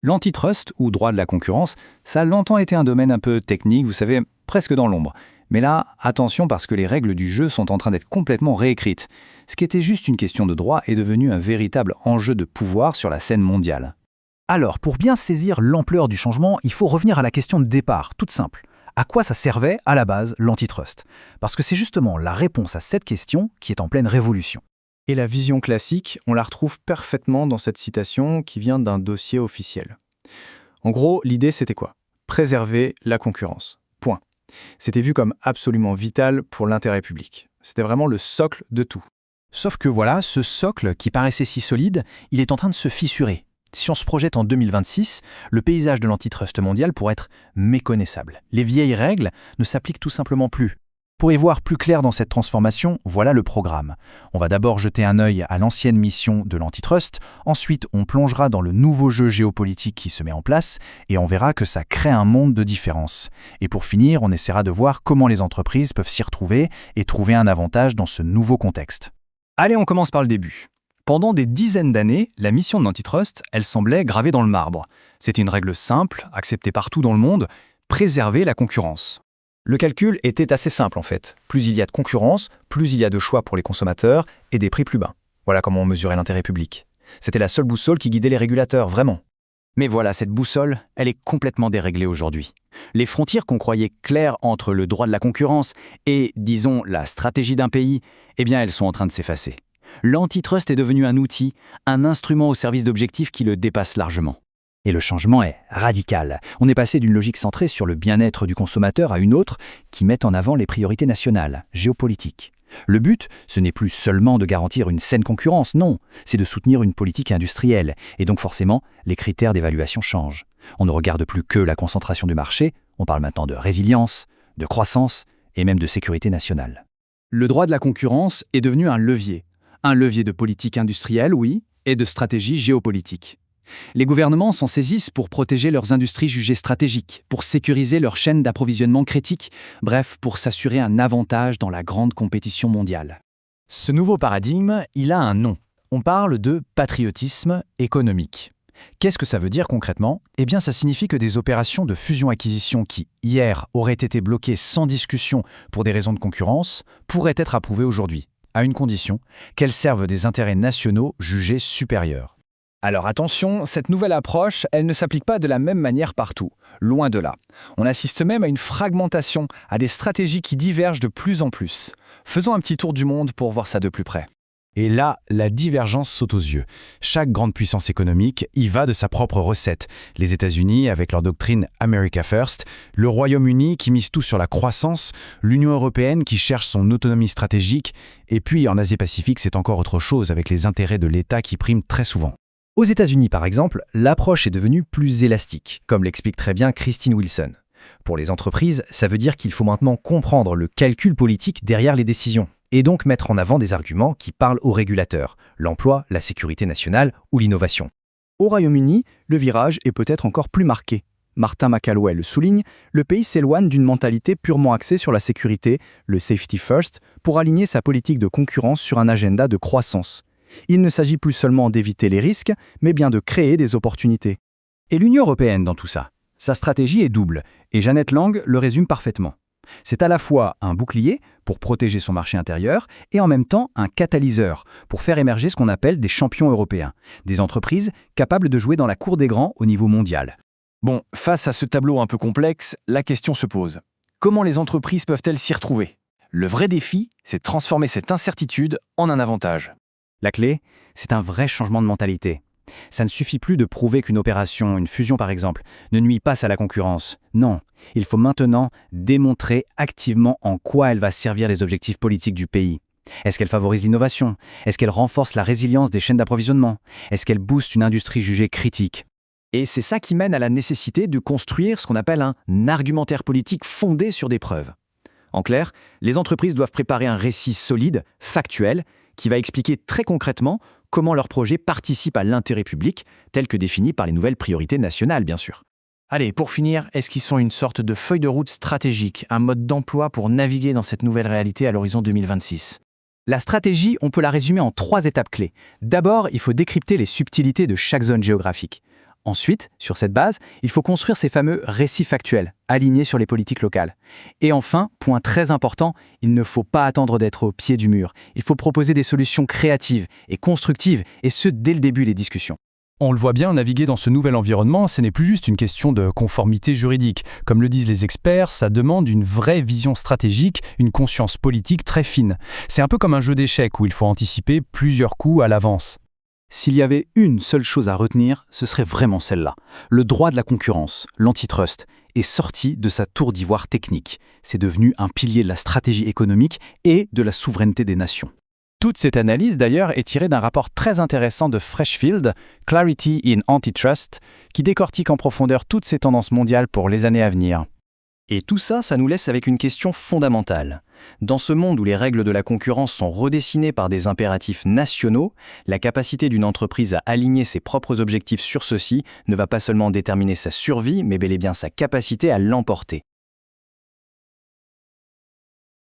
L'antitrust, ou droit de la concurrence, ça a longtemps été un domaine un peu technique, vous savez, presque dans l'ombre. Mais là, attention parce que les règles du jeu sont en train d'être complètement réécrites. Ce qui était juste une question de droit est devenu un véritable enjeu de pouvoir sur la scène mondiale. Alors, pour bien saisir l'ampleur du changement, il faut revenir à la question de départ, toute simple. À quoi ça servait, à la base, l'antitrust? Parce que c'est justement la réponse à cette question qui est en pleine révolution. Et la vision classique, on la retrouve parfaitement dans cette citation qui vient d'un dossier officiel. En gros, l'idée c'était quoi? Préserver la concurrence. Point. C'était vu comme absolument vital pour l'intérêt public. C'était vraiment le socle de tout. Sauf que voilà, ce socle qui paraissait si solide, il est en train de se fissurer. Si on se projette en 2026, le paysage de l'antitrust mondial pourrait être méconnaissable. Les vieilles règles ne s'appliquent tout simplement plus. Pour y voir plus clair dans cette transformation, voilà le programme. On va d'abord jeter un œil à l'ancienne mission de l'antitrust, ensuite on plongera dans le nouveau jeu géopolitique qui se met en place, et on verra que ça crée un monde de différences. Et pour finir, on essaiera de voir comment les entreprises peuvent s'y retrouver et trouver un avantage dans ce nouveau contexte. Allez, on commence par le début. Pendant des dizaines d'années, la mission de l'antitrust, elle semblait gravée dans le marbre. C'était une règle simple, acceptée partout dans le monde, préserver la concurrence. Le calcul était assez simple en fait. Plus il y a de concurrence, plus il y a de choix pour les consommateurs et des prix plus bas. Voilà comment on mesurait l'intérêt public. C'était la seule boussole qui guidait les régulateurs, vraiment. Mais voilà, cette boussole, elle est complètement déréglée aujourd'hui. Les frontières qu'on croyait claires entre le droit de la concurrence et, disons, la stratégie d'un pays, eh bien elles sont en train de s'effacer. L'antitrust est devenu un outil, un instrument au service d'objectifs qui le dépassent largement. Et le changement est radical. On est passé d'une logique centrée sur le bien-être du consommateur à une autre qui met en avant les priorités nationales, géopolitiques. Le but, ce n'est plus seulement de garantir une saine concurrence, non, c'est de soutenir une politique industrielle. Et donc forcément, les critères d'évaluation changent. On ne regarde plus que la concentration du marché, on parle maintenant de résilience, de croissance et même de sécurité nationale. Le droit de la concurrence est devenu un levier de politique industrielle, oui, et de stratégie géopolitique. Les gouvernements s'en saisissent pour protéger leurs industries jugées stratégiques, pour sécuriser leurs chaînes d'approvisionnement critiques, bref, pour s'assurer un avantage dans la grande compétition mondiale. Ce nouveau paradigme, il a un nom. On parle de patriotisme économique. Qu'est-ce que ça veut dire concrètement? Eh bien, ça signifie que des opérations de fusion-acquisition qui, hier, auraient été bloquées sans discussion pour des raisons de concurrence, pourraient être approuvées aujourd'hui, à une condition, qu'elles servent des intérêts nationaux jugés supérieurs. Alors attention, cette nouvelle approche, elle ne s'applique pas de la même manière partout, loin de là. On assiste même à une fragmentation, à des stratégies qui divergent de plus en plus. Faisons un petit tour du monde pour voir ça de plus près. Et là, la divergence saute aux yeux. Chaque grande puissance économique y va de sa propre recette. Les États-Unis avec leur doctrine America First, le Royaume-Uni qui mise tout sur la croissance, l'Union européenne qui cherche son autonomie stratégique, et puis en Asie-Pacifique, c'est encore autre chose avec les intérêts de l'État qui priment très souvent. Aux États-Unis, par exemple, l'approche est devenue plus élastique, comme l'explique très bien Christine Wilson. Pour les entreprises, ça veut dire qu'il faut maintenant comprendre le calcul politique derrière les décisions, et donc mettre en avant des arguments qui parlent aux régulateurs, l'emploi, la sécurité nationale ou l'innovation. Au Royaume-Uni, le virage est peut-être encore plus marqué. Martin McAlway le souligne, le pays s'éloigne d'une mentalité purement axée sur la sécurité, le safety first, pour aligner sa politique de concurrence sur un agenda de croissance. Il ne s'agit plus seulement d'éviter les risques, mais bien de créer des opportunités. Et l'Union européenne dans tout ça? Sa stratégie est double, et Jeannette Lang le résume parfaitement. C'est à la fois un bouclier pour protéger son marché intérieur et en même temps un catalyseur pour faire émerger ce qu'on appelle des champions européens, des entreprises capables de jouer dans la cour des grands au niveau mondial. Bon, face à ce tableau un peu complexe, la question se pose. Comment les entreprises peuvent-elles s'y retrouver? Le vrai défi, c'est de transformer cette incertitude en un avantage. La clé, c'est un vrai changement de mentalité. Ça ne suffit plus de prouver qu'une opération, une fusion par exemple, ne nuit pas à la concurrence. Non, il faut maintenant démontrer activement en quoi elle va servir les objectifs politiques du pays. Est-ce qu'elle favorise l'innovation? Est-ce qu'elle renforce la résilience des chaînes d'approvisionnement? Est-ce qu'elle booste une industrie jugée critique? Et c'est ça qui mène à la nécessité de construire ce qu'on appelle un argumentaire politique fondé sur des preuves. En clair, les entreprises doivent préparer un récit solide, factuel, qui va expliquer très concrètement comment leur projet participe à l'intérêt public, tel que défini par les nouvelles priorités nationales, bien sûr. Allez, pour finir, est-ce qu'ils sont une sorte de feuille de route stratégique, un mode d'emploi pour naviguer dans cette nouvelle réalité à l'horizon 2026? La stratégie, on peut la résumer en 3 étapes clés. D'abord, il faut décrypter les subtilités de chaque zone géographique. Ensuite, sur cette base, il faut construire ces fameux récits factuels, alignés sur les politiques locales. Et enfin, point très important, il ne faut pas attendre d'être au pied du mur. Il faut proposer des solutions créatives et constructives, et ce, dès le début des discussions. On le voit bien, naviguer dans ce nouvel environnement, ce n'est plus juste une question de conformité juridique. Comme le disent les experts, ça demande une vraie vision stratégique, une conscience politique très fine. C'est un peu comme un jeu d'échecs où il faut anticiper plusieurs coups à l'avance. S'il y avait une seule chose à retenir, ce serait vraiment celle-là. Le droit de la concurrence, l'antitrust, est sorti de sa tour d'ivoire technique. C'est devenu un pilier de la stratégie économique et de la souveraineté des nations. Toute cette analyse, d'ailleurs, est tirée d'un rapport très intéressant de Freshfield, Clarity in Antitrust, qui décortique en profondeur toutes ces tendances mondiales pour les années à venir. Et tout ça, ça nous laisse avec une question fondamentale. Dans ce monde où les règles de la concurrence sont redessinées par des impératifs nationaux, la capacité d'une entreprise à aligner ses propres objectifs sur ceux-ci ne va pas seulement déterminer sa survie, mais bel et bien sa capacité à l'emporter.